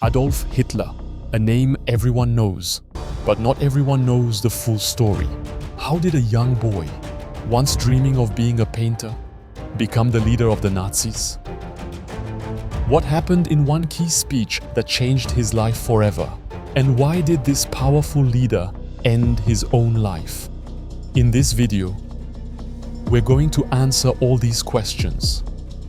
Adolf Hitler, a name everyone knows, but not everyone knows the full story. How did a young boy, once dreaming of being a painter, become the leader of the Nazis? What happened in one key speech that changed his life forever? And why did this powerful leader end his own life? In this video, we're going to answer all these questions.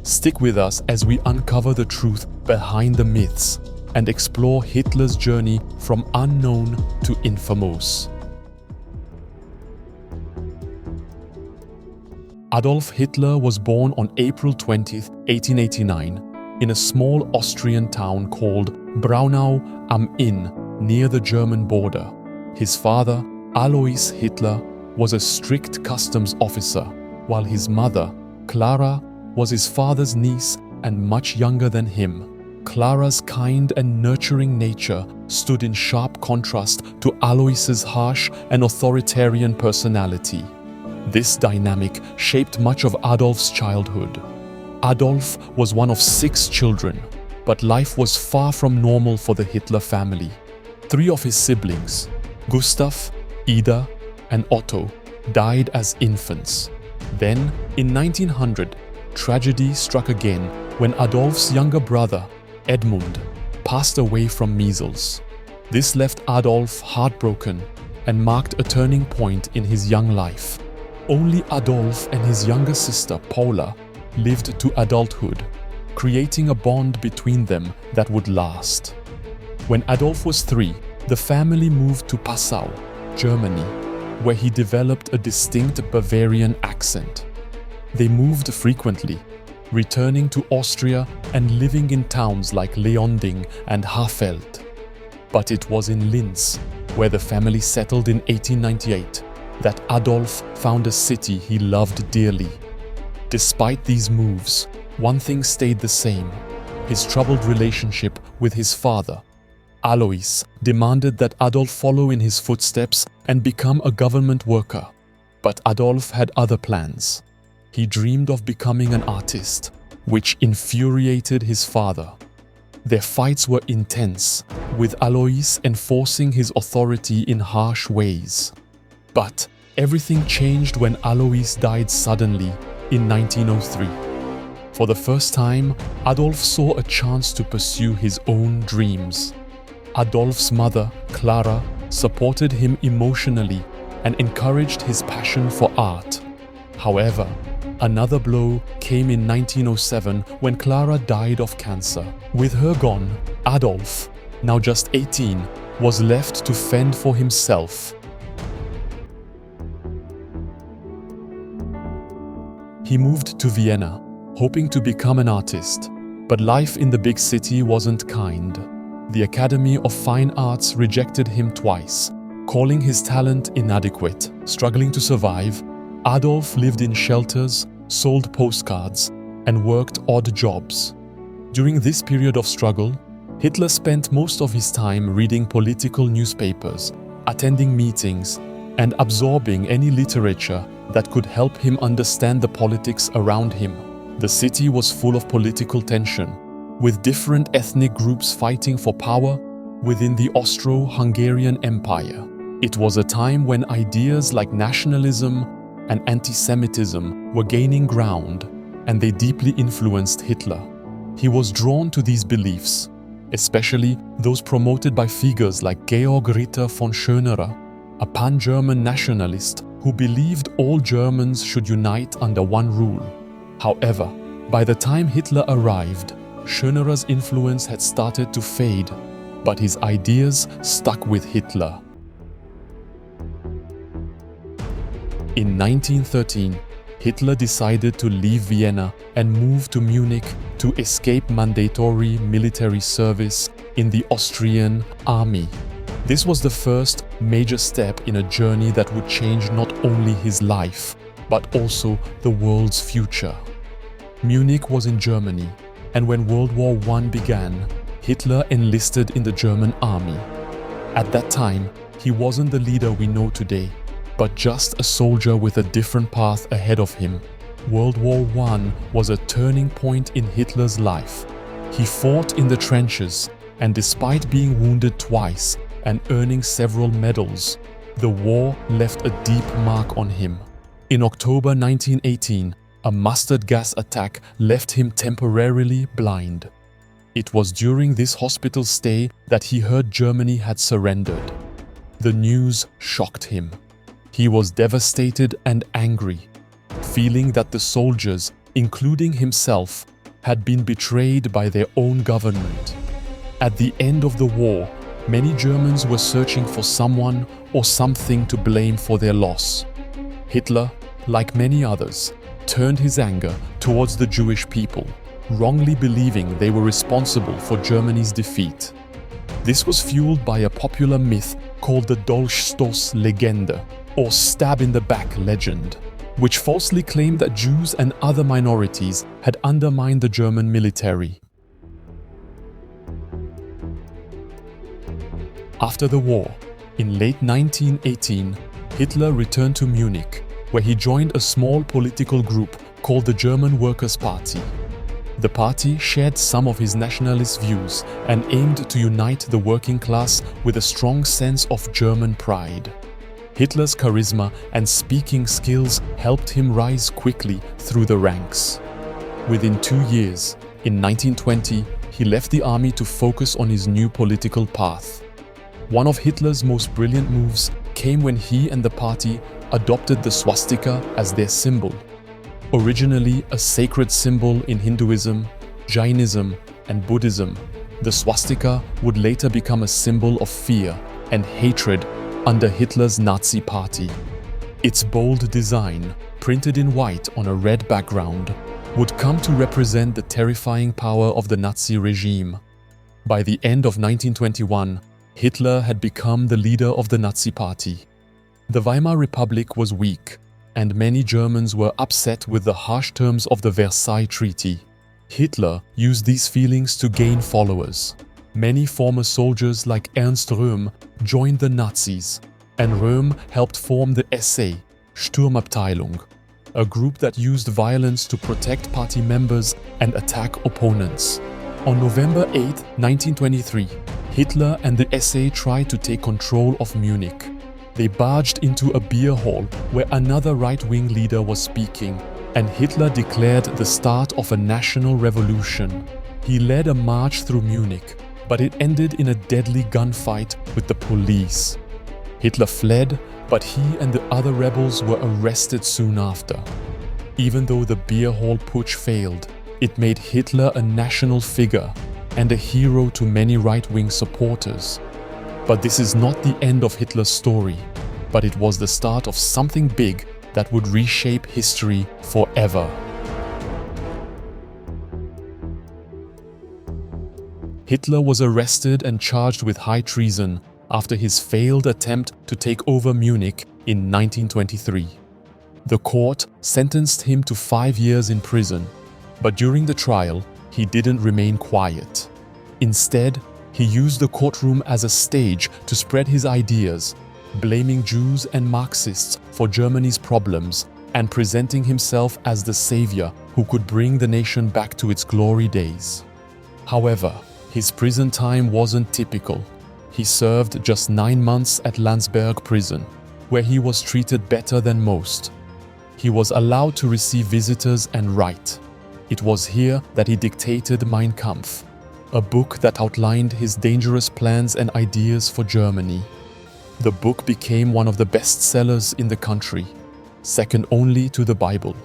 Stick with us as we uncover the truth behind the myths and explore Hitler's journey from unknown to infamous. Adolf Hitler was born on April 20, 1889, in a small Austrian town called Braunau am Inn, near the German border. His father, Alois Hitler, was a strict customs officer, while his mother, Clara, was his father's niece and much younger than him. Clara's kind and nurturing nature stood in sharp contrast to Alois's harsh and authoritarian personality. This dynamic shaped much of Adolf's childhood. Adolf was one of 6 children, but life was far from normal for the Hitler family. 3 of his siblings, Gustav, Ida, and Otto, died as infants. Then, in 1900, tragedy struck again when Adolf's younger brother, Edmund, passed away from measles. This left Adolf heartbroken and marked a turning point in his young life. Only Adolf and his younger sister, Paula, lived to adulthood, creating a bond between them that would last. When Adolf was 3, the family moved to Passau, Germany, where he developed a distinct Bavarian accent. They moved frequently, returning to Austria and living in towns like Leonding and Hafeld. But it was in Linz, where the family settled in 1898, that Adolf found a city he loved dearly. Despite these moves, one thing stayed the same: his troubled relationship with his father. Alois demanded that Adolf follow in his footsteps and become a government worker. But Adolf had other plans. He dreamed of becoming an artist, which infuriated his father. Their fights were intense, with Alois enforcing his authority in harsh ways. But everything changed when Alois died suddenly in 1903. For the first time, Adolf saw a chance to pursue his own dreams. Adolf's mother, Clara, supported him emotionally and encouraged his passion for art. However, another blow came in 1907 when Clara died of cancer. With her gone, Adolf, now just 18, was left to fend for himself. He moved to Vienna, hoping to become an artist, but life in the big city wasn't kind. The Academy of Fine Arts rejected him twice, calling his talent inadequate. Struggling to survive, Adolf lived in shelters, sold postcards, and worked odd jobs. During this period of struggle, Hitler spent most of his time reading political newspapers, attending meetings, and absorbing any literature that could help him understand the politics around him. The city was full of political tension, with different ethnic groups fighting for power within the Austro-Hungarian Empire. It was a time when ideas like nationalism and anti-Semitism were gaining ground, and they deeply influenced Hitler. He was drawn to these beliefs, especially those promoted by figures like Georg Ritter von Schönerer, a pan-German nationalist who believed all Germans should unite under one rule. However, by the time Hitler arrived, Schönerer's influence had started to fade, but his ideas stuck with Hitler. In 1913, Hitler decided to leave Vienna and move to Munich to escape mandatory military service in the Austrian army. This was the first major step in a journey that would change not only his life, but also the world's future. Munich was in Germany, and when World War I began, Hitler enlisted in the German army. At that time, he wasn't the leader we know today, but just a soldier with a different path ahead of him. World War I was a turning point in Hitler's life. He fought in the trenches, and despite being wounded twice and earning several medals, the war left a deep mark on him. In October 1918, a mustard gas attack left him temporarily blind. It was during this hospital stay that he heard Germany had surrendered. The news shocked him. He was devastated and angry, feeling that the soldiers, including himself, had been betrayed by their own government. At the end of the war, many Germans were searching for someone or something to blame for their loss. Hitler, like many others, turned his anger towards the Jewish people, wrongly believing they were responsible for Germany's defeat. This was fueled by a popular myth called the Dolchstoß-Legende, or stab-in-the-back legend, which falsely claimed that Jews and other minorities had undermined the German military. After the war, in late 1918, Hitler returned to Munich, where he joined a small political group called the German Workers' Party. The party shared some of his nationalist views and aimed to unite the working class with a strong sense of German pride. Hitler's charisma and speaking skills helped him rise quickly through the ranks. Within 2 years, in 1920, he left the army to focus on his new political path. One of Hitler's most brilliant moves came when he and the party adopted the swastika as their symbol. Originally a sacred symbol in Hinduism, Jainism, and Buddhism, the swastika would later become a symbol of fear and hatred under Hitler's Nazi party. Its bold design, printed in white on a red background, would come to represent the terrifying power of the Nazi regime. By the end of 1921, Hitler had become the leader of the Nazi party. The Weimar Republic was weak, and many Germans were upset with the harsh terms of the Versailles Treaty. Hitler used these feelings to gain followers. Many former soldiers like Ernst Röhm joined the Nazis, and Röhm helped form the SA, Sturmabteilung, a group that used violence to protect party members and attack opponents. On November 8, 1923, Hitler and the SA tried to take control of Munich. They barged into a beer hall where another right-wing leader was speaking, and Hitler declared the start of a national revolution. He led a march through Munich, but it ended in a deadly gunfight with the police. Hitler fled, but he and the other rebels were arrested soon after. Even though the beer hall putsch failed, it made Hitler a national figure and a hero to many right-wing supporters. But this is not the end of Hitler's story, but it was the start of something big that would reshape history forever. Hitler was arrested and charged with high treason after his failed attempt to take over Munich in 1923. The court sentenced him to 5 years in prison, but during the trial, he didn't remain quiet. Instead, he used the courtroom as a stage to spread his ideas, blaming Jews and Marxists for Germany's problems and presenting himself as the savior who could bring the nation back to its glory days. However, his prison time wasn't typical. He served just 9 months at Landsberg prison, where he was treated better than most. He was allowed to receive visitors and write. It was here that he dictated Mein Kampf, a book that outlined his dangerous plans and ideas for Germany. The book became one of the best sellers in the country, second only to the Bible.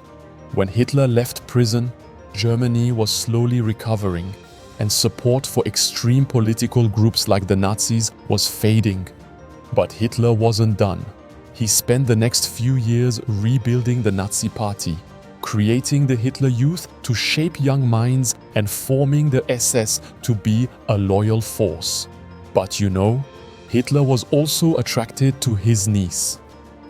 When Hitler left prison, Germany was slowly recovering, and support for extreme political groups like the Nazis was fading. But Hitler wasn't done. He spent the next few years rebuilding the Nazi party, creating the Hitler Youth to shape young minds and forming the SS to be a loyal force. But you know, Hitler was also attracted to his niece.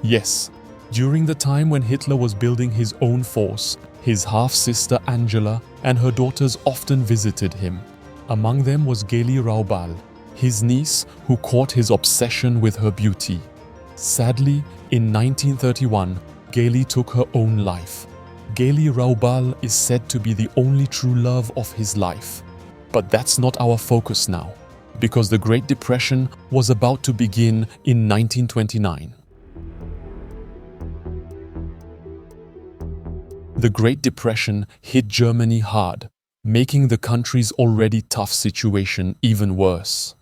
Yes, during the time when Hitler was building his own force, his half-sister Angela and her daughters often visited him. Among them was Geli Raubal, his niece who caught his obsession with her beauty. Sadly, in 1931, Geli took her own life. Geli Raubal is said to be the only true love of his life. But that's not our focus now. because the Great Depression was about to begin in 1929. The Great Depression hit Germany hard, making the country's already tough situation even worse.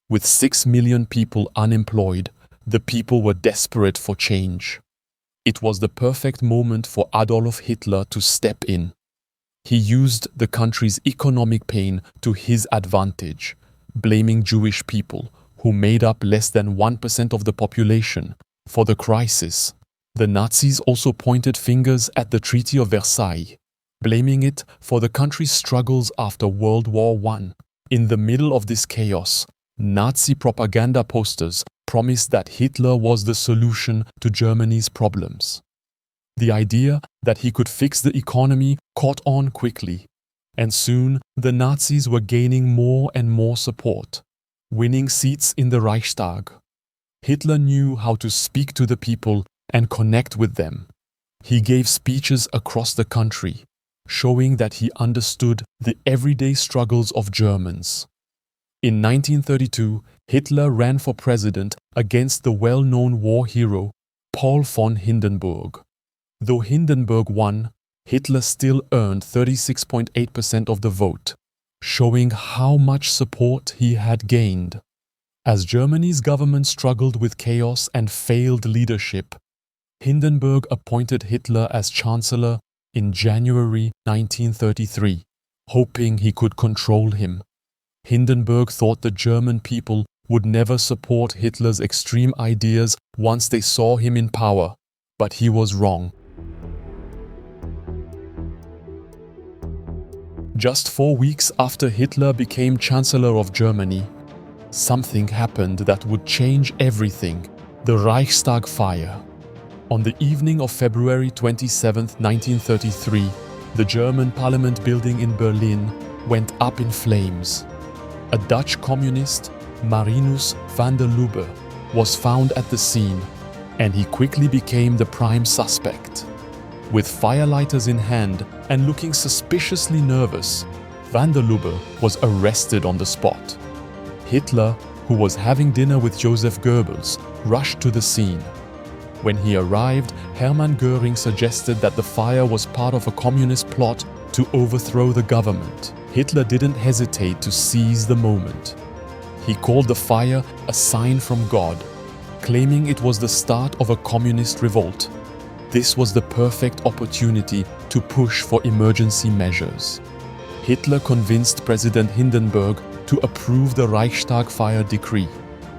With 6 million people unemployed, the people were desperate for change. It was the perfect moment for Adolf Hitler to step in. He used the country's economic pain to his advantage, blaming Jewish people, who made up less than 1% of the population, for the crisis. The Nazis also pointed fingers at the Treaty of Versailles, blaming it for the country's struggles after World War I. In the middle of this chaos, Nazi propaganda posters promised that Hitler was the solution to Germany's problems. The idea that he could fix the economy caught on quickly, and soon the Nazis were gaining more and more support, winning seats in the Reichstag. Hitler knew how to speak to the people and connect with them. He gave speeches across the country, showing that he understood the everyday struggles of Germans. In 1932, Hitler ran for president against the well-known war hero Paul von Hindenburg. Though Hindenburg won, Hitler still earned 36.8% of the vote, showing how much support he had gained. As Germany's government struggled with chaos and failed leadership, Hindenburg appointed Hitler as Chancellor in January 1933, hoping he could control him. Hindenburg thought the German people would never support Hitler's extreme ideas once they saw him in power, but he was wrong. Just 4 weeks after Hitler became Chancellor of Germany, something happened that would change everything: the Reichstag fire. On the evening of February 27, 1933, the German Parliament building in Berlin went up in flames. A Dutch communist, Marinus van der Lubbe, was found at the scene, and he quickly became the prime suspect. With firelighters in hand and looking suspiciously nervous, van der Lubbe was arrested on the spot. Hitler, who was having dinner with Joseph Goebbels, rushed to the scene. When he arrived, Hermann Göring suggested that the fire was part of a communist plot to overthrow the government. Hitler didn't hesitate to seize the moment. He called the fire a sign from God, claiming it was the start of a communist revolt. This was the perfect opportunity to push for emergency measures. Hitler convinced President Hindenburg to approve the Reichstag fire decree,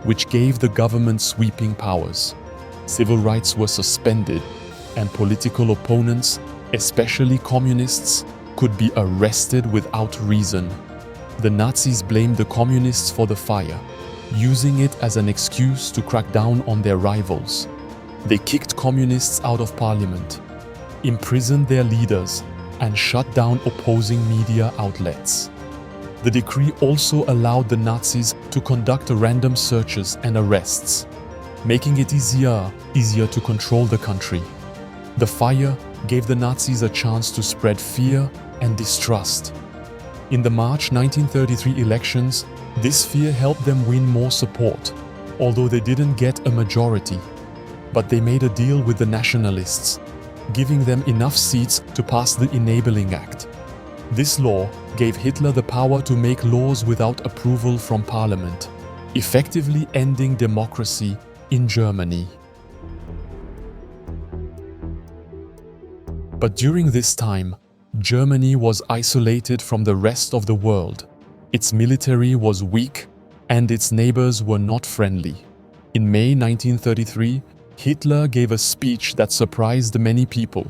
which gave the government sweeping powers. Civil rights were suspended, and political opponents, especially communists, could be arrested without reason. The Nazis blamed the communists for the fire, using it as an excuse to crack down on their rivals. They kicked communists out of parliament, imprisoned their leaders, and shut down opposing media outlets. The decree also allowed the Nazis to conduct random searches and arrests, making it easier to control the country. The fire gave the Nazis a chance to spread fear and distrust. In the March 1933 elections, this fear helped them win more support, although they didn't get a majority. But they made a deal with the nationalists, giving them enough seats to pass the Enabling Act. This law gave Hitler the power to make laws without approval from parliament, effectively ending democracy in Germany. But during this time, Germany was isolated from the rest of the world. Its military was weak, and its neighbors were not friendly. In May 1933, Hitler gave a speech that surprised many people.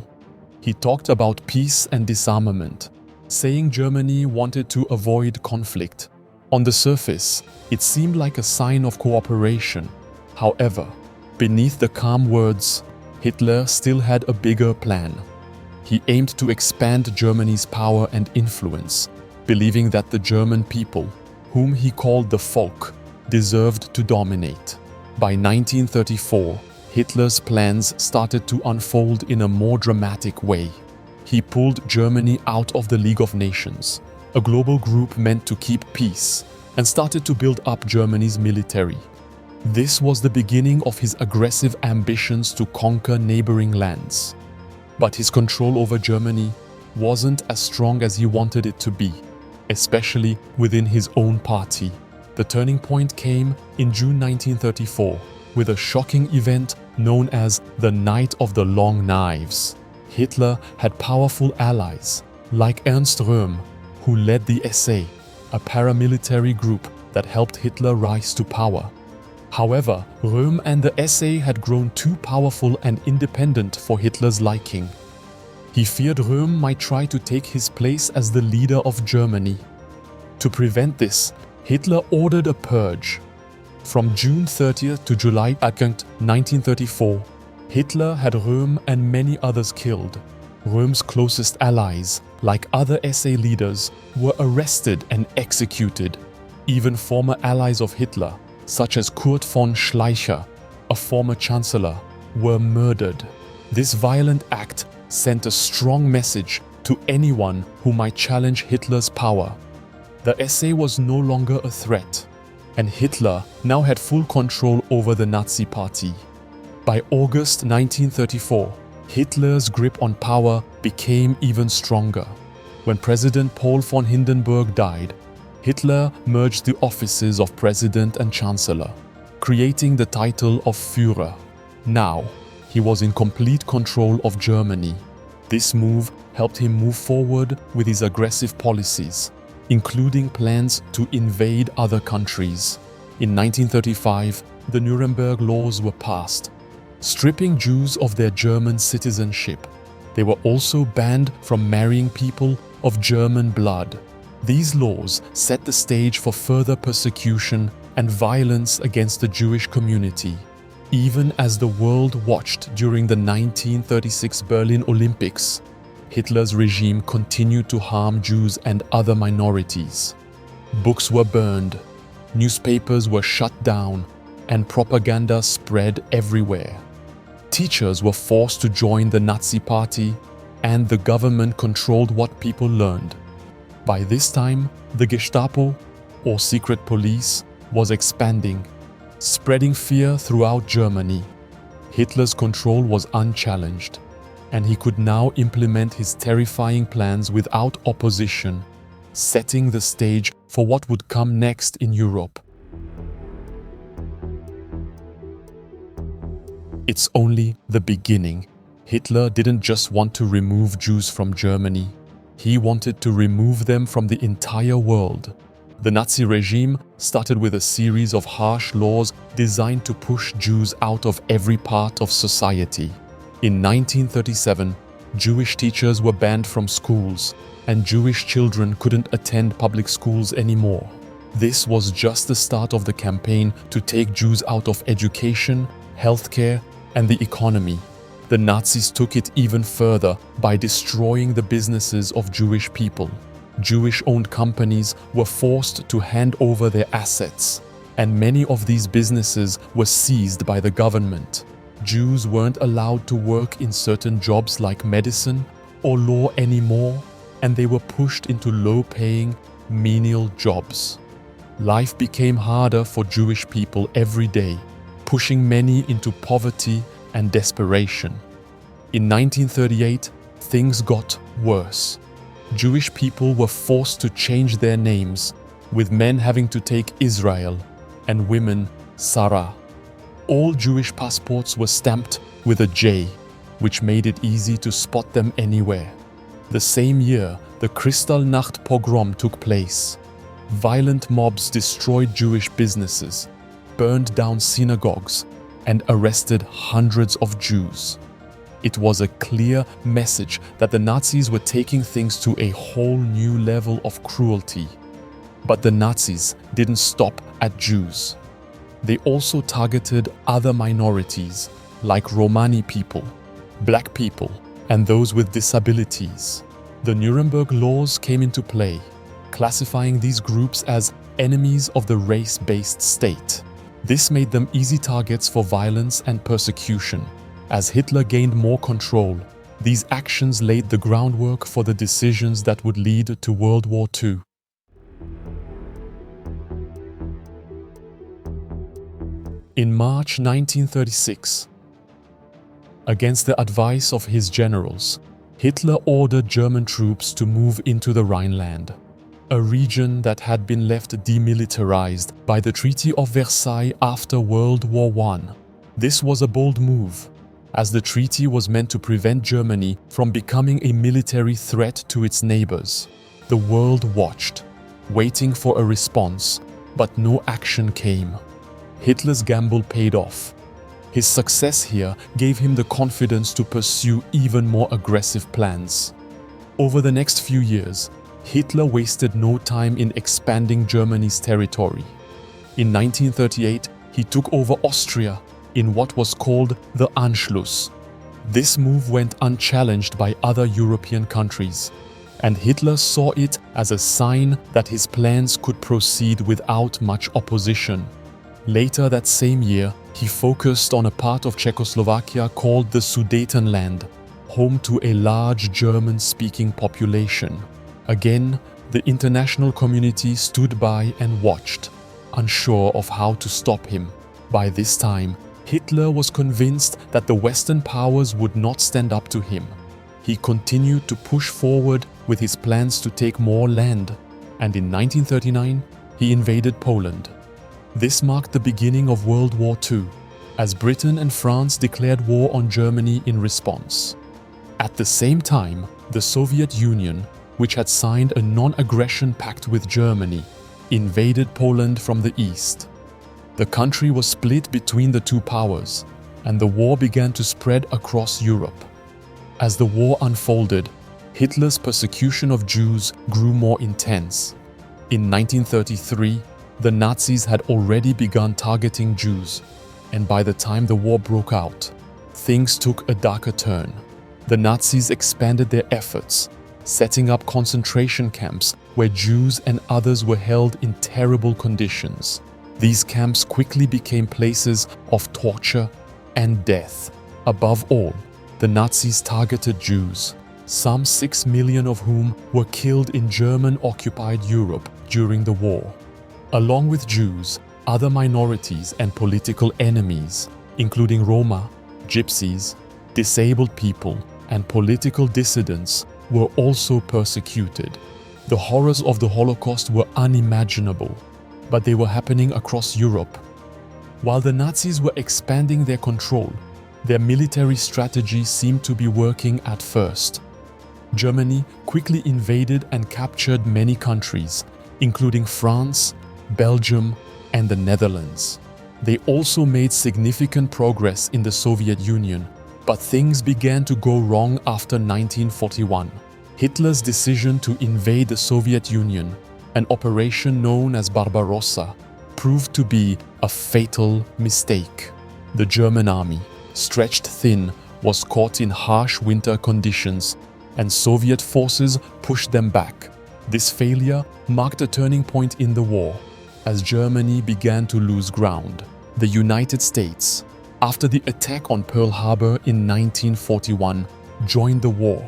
He talked about peace and disarmament, saying Germany wanted to avoid conflict. On the surface, it seemed like a sign of cooperation. However, beneath the calm words, Hitler still had a bigger plan. He aimed to expand Germany's power and influence, believing that the German people, whom he called the folk, deserved to dominate. By 1934, Hitler's plans started to unfold in a more dramatic way. He pulled Germany out of the League of Nations, a global group meant to keep peace, and started to build up Germany's military. This was the beginning of his aggressive ambitions to conquer neighboring lands. But his control over Germany wasn't as strong as he wanted it to be, especially within his own party. The turning point came in June 1934 with a shocking event known as the Night of the Long Knives. Hitler had powerful allies like Ernst Röhm, who led the SA, a paramilitary group that helped Hitler rise to power. However, Röhm and the SA had grown too powerful and independent for Hitler's liking. He feared Röhm might try to take his place as the leader of Germany. To prevent this, Hitler ordered a purge. From June 30th to July 2nd, 1934, Hitler had Röhm and many others killed. Röhm's closest allies, like other SA leaders, were arrested and executed. Even former allies of Hitler, such as Kurt von Schleicher, a former chancellor, were murdered. This violent act sent a strong message to anyone who might challenge Hitler's power. The SA was no longer a threat, and Hitler now had full control over the Nazi Party. By August 1934, Hitler's grip on power became even stronger. When President Paul von Hindenburg died, Hitler merged the offices of President and Chancellor, creating the title of Führer. Now, he was in complete control of Germany. This move helped him move forward with his aggressive policies, including plans to invade other countries. In 1935, the Nuremberg laws were passed, stripping Jews of their German citizenship. They were also banned from marrying people of German blood. These laws set the stage for further persecution and violence against the Jewish community. Even as the world watched during the 1936 Berlin Olympics, Hitler's regime continued to harm Jews and other minorities. Books were burned, newspapers were shut down, and propaganda spread everywhere. Teachers were forced to join the Nazi Party, and the government controlled what people learned. By this time, the Gestapo, or secret police, was expanding, spreading fear throughout Germany. Hitler's control was unchallenged, and he could now implement his terrifying plans without opposition, setting the stage for what would come next in Europe. It's only the beginning. Hitler didn't just want to remove Jews from Germany. He wanted to remove them from the entire world. The Nazi regime started with a series of harsh laws designed to push Jews out of every part of society. In 1937, Jewish teachers were banned from schools, and Jewish children couldn't attend public schools anymore. This was just the start of the campaign to take Jews out of education, healthcare, and the economy. The Nazis took it even further by destroying the businesses of Jewish people. Jewish-owned companies were forced to hand over their assets, and many of these businesses were seized by the government. Jews weren't allowed to work in certain jobs like medicine or law anymore, and they were pushed into low-paying, menial jobs. Life became harder for Jewish people every day, pushing many into poverty and desperation. In 1938, things got worse. Jewish people were forced to change their names, with men having to take Israel and women Sarah. All Jewish passports were stamped with a J, which made it easy to spot them anywhere. The same year, the Kristallnacht pogrom took place. Violent mobs destroyed Jewish businesses, burned down synagogues, and arrested hundreds of Jews. It was a clear message that the Nazis were taking things to a whole new level of cruelty. But the Nazis didn't stop at Jews. They also targeted other minorities like Romani people, black people, and those with disabilities. The Nuremberg laws came into play, classifying these groups as enemies of the race-based state. This made them easy targets for violence and persecution. As Hitler gained more control, these actions laid the groundwork for the decisions that would lead to World War II. In March 1936, against the advice of his generals, Hitler ordered German troops to move into the Rhineland, a region that had been left demilitarized by the Treaty of Versailles after World War I. This was a bold move, as the treaty was meant to prevent Germany from becoming a military threat to its neighbors. The world watched, waiting for a response, but no action came. Hitler's gamble paid off. His success here gave him the confidence to pursue even more aggressive plans. Over the next few years, Hitler wasted no time in expanding Germany's territory. In 1938, he took over Austria in what was called the Anschluss. This move went unchallenged by other European countries, and Hitler saw it as a sign that his plans could proceed without much opposition. Later that same year, he focused on a part of Czechoslovakia called the Sudetenland, home to a large German-speaking population. Again, the international community stood by and watched, unsure of how to stop him. By this time, Hitler was convinced that the Western powers would not stand up to him. He continued to push forward with his plans to take more land, and in 1939, he invaded Poland. This marked the beginning of World War II, as Britain and France declared war on Germany in response. At the same time, the Soviet Union, which had signed a non-aggression pact with Germany, invaded Poland from the east. The country was split between the two powers, and the war began to spread across Europe. As the war unfolded, Hitler's persecution of Jews grew more intense. In 1933, the Nazis had already begun targeting Jews, and by the time the war broke out, things took a darker turn. The Nazis expanded their efforts, setting up concentration camps where Jews and others were held in terrible conditions. These camps quickly became places of torture and death. Above all, the Nazis targeted Jews, some 6 million of whom were killed in German-occupied Europe during the war. Along with Jews, other minorities and political enemies, including Roma, Gypsies, disabled people, and political dissidents, were also persecuted. The horrors of the Holocaust were unimaginable, but they were happening across Europe. While the Nazis were expanding their control, their military strategy seemed to be working at first. Germany quickly invaded and captured many countries, including France, Belgium, and the Netherlands. They also made significant progress in the Soviet Union, but things began to go wrong after 1941. Hitler's decision to invade the Soviet Union, an operation known as Barbarossa, proved to be a fatal mistake. The German army, stretched thin, was caught in harsh winter conditions, and Soviet forces pushed them back. This failure marked a turning point in the war, as Germany began to lose ground. The United States, after the attack on Pearl Harbor in 1941, joined the war,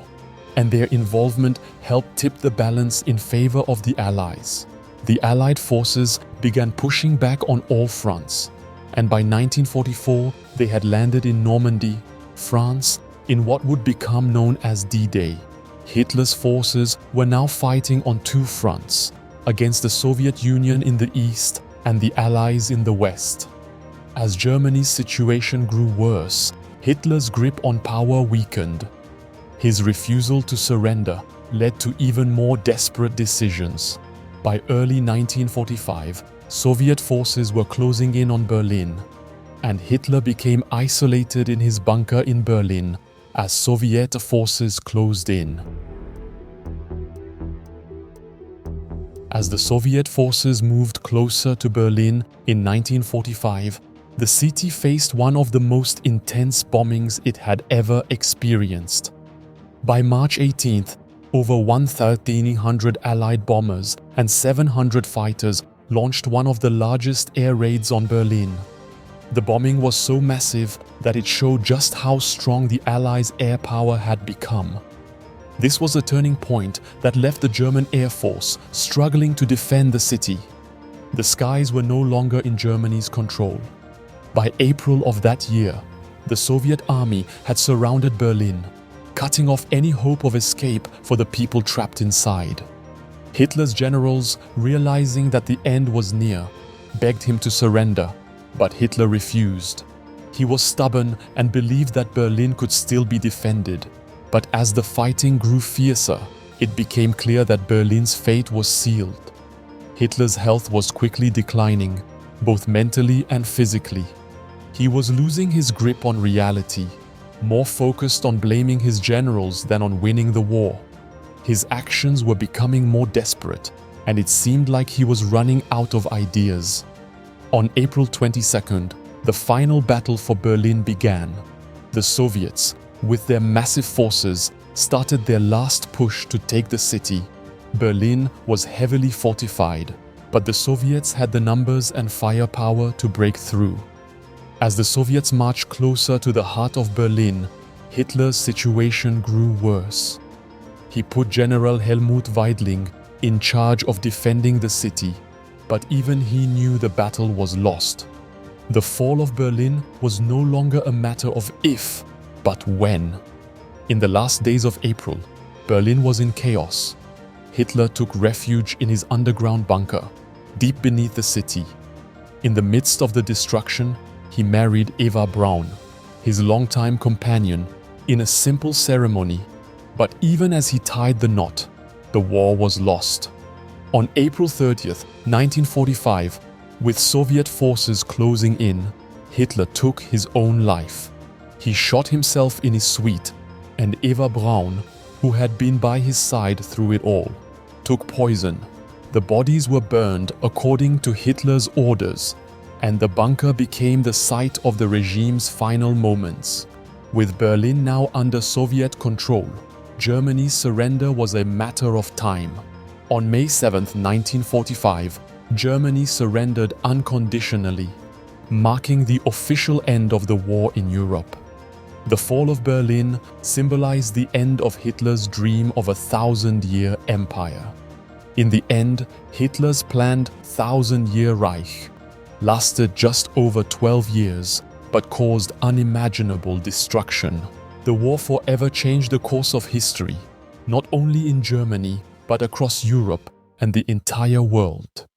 and their involvement helped tip the balance in favor of the Allies. The Allied forces began pushing back on all fronts, and by 1944 they had landed in Normandy, France, in what would become known as D-Day. Hitler's forces were now fighting on two fronts, against the Soviet Union in the east and the Allies in the west. As Germany's situation grew worse, Hitler's grip on power weakened. His refusal to surrender led to even more desperate decisions. By early 1945, Soviet forces were closing in on Berlin, and Hitler became isolated in his bunker in Berlin as Soviet forces closed in. As the Soviet forces moved closer to Berlin in 1945, the city faced one of the most intense bombings it had ever experienced. By March 18th, over 1,300 Allied bombers and 700 fighters launched one of the largest air raids on Berlin. The bombing was so massive that it showed just how strong the Allies' air power had become. This was a turning point that left the German Air Force struggling to defend the city. The skies were no longer in Germany's control. By April of that year, the Soviet army had surrounded Berlin, cutting off any hope of escape for the people trapped inside. Hitler's generals, realizing that the end was near, begged him to surrender, but Hitler refused. He was stubborn and believed that Berlin could still be defended. But as the fighting grew fiercer, it became clear that Berlin's fate was sealed. Hitler's health was quickly declining, both mentally and physically. He was losing his grip on reality, more focused on blaming his generals than on winning the war. His actions were becoming more desperate, and it seemed like he was running out of ideas. On April 22nd, the final battle for Berlin began. The Soviets, with their massive forces, started their last push to take the city. Berlin was heavily fortified, but the Soviets had the numbers and firepower to break through. As the Soviets marched closer to the heart of Berlin, Hitler's situation grew worse. He put General Helmut Weidling in charge of defending the city, but even he knew the battle was lost. The fall of Berlin was no longer a matter of if, but when. In the last days of April, Berlin was in chaos. Hitler took refuge in his underground bunker, deep beneath the city. In the midst of the destruction, he married Eva Braun, his longtime companion, in a simple ceremony. But even as he tied the knot, the war was lost. On April 30th, 1945, with Soviet forces closing in, Hitler took his own life. He shot himself in his suite, and Eva Braun, who had been by his side through it all, took poison. The bodies were burned according to Hitler's orders, and the bunker became the site of the regime's final moments. With Berlin now under Soviet control, Germany's surrender was a matter of time. On May 7, 1945, Germany surrendered unconditionally, marking the official end of the war in Europe. The fall of Berlin symbolized the end of Hitler's dream of a 1,000-year empire. In the end, Hitler's planned 1,000-year Reich lasted just over 12 years, but caused unimaginable destruction. The war forever changed the course of history, not only in Germany, but across Europe and the entire world.